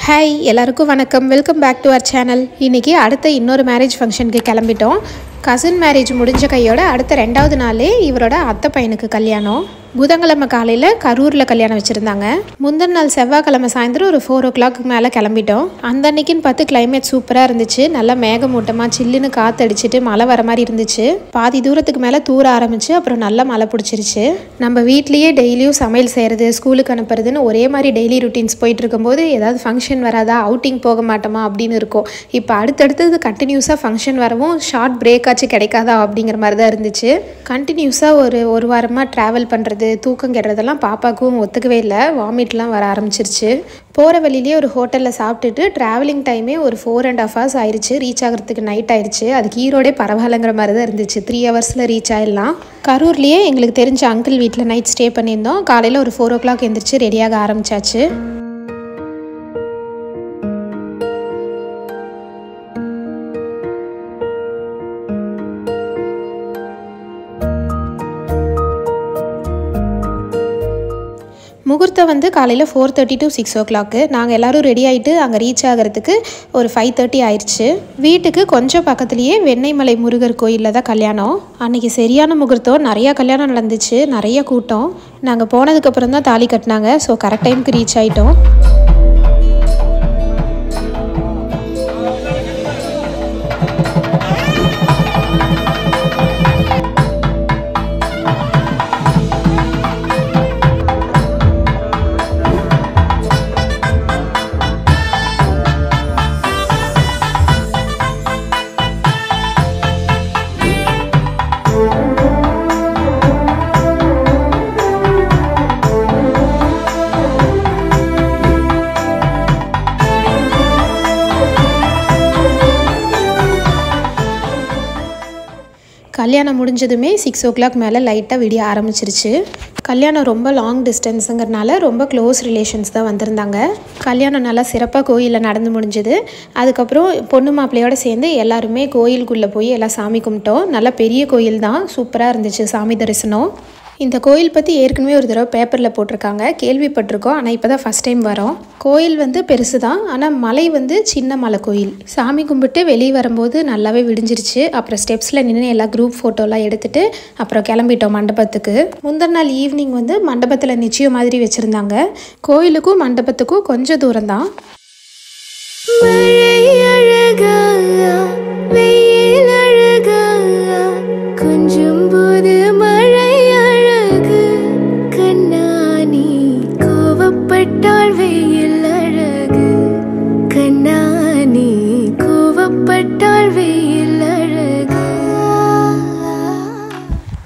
Hi எல்லாருக்கும் வணக்கம். Welcome back to our channel. இன்றைக்கி அடுத்த இன்னொரு மேரேஜ் ஃபங்க்ஷனுக்கு கிளம்பிட்டோம். கசின் மேரேஜ் முடிஞ்ச கையோட அடுத்த 2வது நாளே இவரோட அத்தை பையனுக்கு கல்யாணம். புதன்கிழமை காலையில் கரூரில் கல்யாணம் வச்சுருந்தாங்க. முந்தின நாள் செவ்வாய்க்கிழமை சாயந்தரம் ஒரு 4 o'clock மேலே கிளம்பிட்டோம். அந்த அன்னைக்குன்னு பார்த்து கிளைமேட் சூப்பராக இருந்துச்சு. நல்லா மேகமூட்டமாக சில்லுன்னு காற்றடிச்சிட்டு மழை வர மாதிரி இருந்துச்சு. பாதி தூரத்துக்கு மேலே தூர ஆரம்பிச்சு அப்புறம் நல்லா மழை பிடிச்சிருச்சு. நம்ம வீட்லேயே டெய்லியும் சமையல் செய்கிறது, ஸ்கூலுக்கு அனுப்புறதுன்னு ஒரே மாதிரி டெய்லி ருட்டீன்ஸ் போயிட்டு இருக்கும்போது ஏதாவது ஃபங்க்ஷன் வராதா, அவுட்டிங் போக மாட்டோமா அப்படின்னு இருக்கும். இப்போ அடுத்தடுத்தது கண்டினியூஸாக ஃபங்க்ஷன் வரவும் ஷார்ட் பிரேக்காச்சும் கிடைக்காதா அப்படிங்கிற மாதிரி தான் இருந்துச்சு. கண்டினியூஸாக ஒரு வாரமாக ட்ராவல் பண்ணுறது, தூக்கம் கெடுறதெல்லாம் பாப்பாவுக்கும் ஒத்துக்கவே இல்லை. வாமிட்லாம் வர ஆரம்பிச்சிருச்சு. போகிற வழியிலே ஒரு ஹோட்டலில் சாப்பிட்டுட்டு ட்ராவலிங் டைமே ஒரு 4.5 hours ஆயிடுச்சு. ரீச் ஆகிறதுக்கு நைட் ஆயிடுச்சு. அதுக்கு ஈரோடே பரவாயில்லைங்கிற மாதிரி தான் இருந்துச்சு. 3 hours ரீச் ஆகிடலாம். கரூர்லேயே எங்களுக்கு தெரிஞ்ச அங்கிள் வீட்டில் நைட் ஸ்டே பண்ணியிருந்தோம். காலையில் ஒரு 4 o'clock எழுந்திரிச்சு ரெடியாக ஆரம்பிச்சாச்சு. முகூர்த்தம் காலையில் 4:30 to 6 o'clock. நாங்கள் எல்லோரும் ரெடி ஆகிட்டு அங்கே ரீச் ஆகிறதுக்கு ஒரு 5:30 ஆயிடுச்சு. வீட்டுக்கு கொஞ்சம் பக்கத்துலேயே வெண்ணெய்மலை முருகர் கோயிலில் தான் கல்யாணம். அன்றைக்கி சரியான முகூர்த்தம். நிறையா கல்யாணம் நடந்துச்சு, நிறைய கூட்டம். நாங்கள் போனதுக்கப்புறம் தான் தாலி கட்டினாங்க. ஸோ கரெக்ட் டைமுக்கு ரீச் ஆகிட்டோம். கல்யாணம் முடிஞ்சதுமே 6 o'clock மேலே லைட்டாக விடிய ஆரம்பிச்சிருச்சு. கல்யாணம் ரொம்ப லாங் டிஸ்டன்ஸுங்கிறனால ரொம்ப க்ளோஸ் ரிலேஷன்ஸ் தான் வந்திருந்தாங்க. கல்யாணம் நல்லா சிறப்பாக கோயிலில் நடந்து முடிஞ்சுது. அதுக்கப்புறம் பொண்ணு மாப்பிள்ளையோடு சேர்ந்து எல்லாருமே கோயிலுக்குள்ளே போய் எல்லாம் சாமி கும்பிட்டோம். நல்லா பெரிய கோயில் தான், சூப்பராக இருந்துச்சு சாமி தரிசனம். இந்த கோயில் பற்றி ஏற்கனவே ஒரு தடவை பேப்பரில் போட்டிருக்காங்க, கேள்விப்பட்டிருக்கோம். ஆனால் இப்போ தான் ஃபஸ்ட் டைம் வரோம். கோயில் பெருசு தான், ஆனால் மலை சின்ன மலை கோயில். சாமி கும்பிட்டு வெளியே வரும்போது நல்லாவே விடிஞ்சிருச்சு. அப்புறம் ஸ்டெப்ஸில் நின்று எல்லா குரூப் ஃபோட்டோலாம் எடுத்துகிட்டு அப்புறம் கிளம்பிட்டோம் மண்டபத்துக்கு. முந்தின நாள் ஈவினிங் மண்டபத்தில் நிச்சயம் மாதிரி வச்சுருந்தாங்க. கோயிலுக்கும் மண்டபத்துக்கும் கொஞ்சம் தூரம் தான்.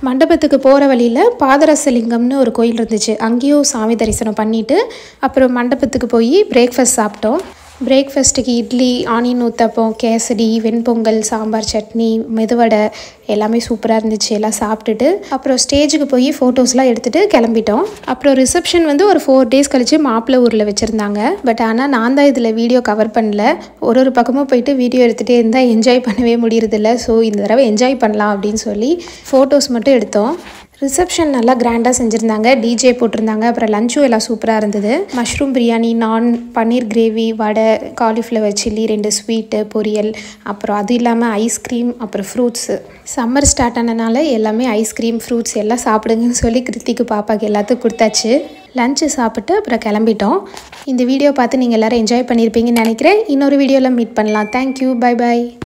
மண்டபத்துக்கு போகிற வழியில் பாதரசலிங்கம்னு ஒரு கோயில் இருந்துச்சு. அங்கேயும் சாமி தரிசனம் பண்ணிவிட்டு அப்புறம் மண்டபத்துக்கு போய் பிரேக்ஃபாஸ்ட் சாப்பிட்டோம். பிரேக்ஃபாஸ்ட்டுக்கு இட்லி, ஆனியன் ஊத்தப்பம், கேசரி, வெண்பொங்கல், சாம்பார், சட்னி, மெதுவடை எல்லாமே சூப்பராக இருந்துச்சு. எல்லாம் சாப்பிட்டுட்டு அப்புறம் ஸ்டேஜுக்கு போய் ஃபோட்டோஸ்லாம் எடுத்துகிட்டு கிளம்பிட்டோம். அப்புறம் ரிசப்ஷன் ஒரு 4 days கழித்து மாப்பிள்ளை ஊரில் வச்சுருந்தாங்க. பட் ஆனால் நான் தான் இதில் வீடியோ கவர் பண்ணல. ஒரு பக்கமும் போயிட்டு வீடியோ எடுத்துகிட்டே இருந்தால் என்ஜாய் பண்ணவே முடியறதில்ல. ஸோ இந்த தடவை என்ஜாய் பண்ணலாம் அப்படின்னு சொல்லி ஃபோட்டோஸ் மட்டும் எடுத்தோம். ரிசப்ஷன் நல்லா கிராண்டாக செஞ்சுருந்தாங்க. டிஜே போட்டிருந்தாங்க. அப்புறம் லஞ்சும் எல்லாம் சூப்பராக இருந்தது. மஷ்ரூம் பிரியாணி, நான், பன்னீர் கிரேவி, வடை, காலிஃப்ளவர் சில்லி, 2 ஸ்வீட்டு, பொரியல், அப்புறம் அது இல்லாமல் ஐஸ்கிரீம், அப்புறம் ஃப்ரூட்ஸு. சம்மர் ஸ்டார்ட் ஆனனால எல்லாமே ஐஸ்கிரீம், ஃப்ரூட்ஸ் எல்லாம் சாப்பிடுங்கன்னு சொல்லி கிருத்திக்கு பாப்பாக்கு எல்லாத்துக்கும் கொடுத்தாச்சு. லஞ்சு சாப்பிட்டு அப்புறம் கிளம்பிட்டோம். இந்த வீடியோ பார்த்து நீங்கள் எல்லோரும் என்ஜாய் பண்ணியிருப்பீங்கன்னு நினைக்கிறேன். இன்னொரு வீடியோவில் மீட் பண்ணலாம். Thank you, bye bye.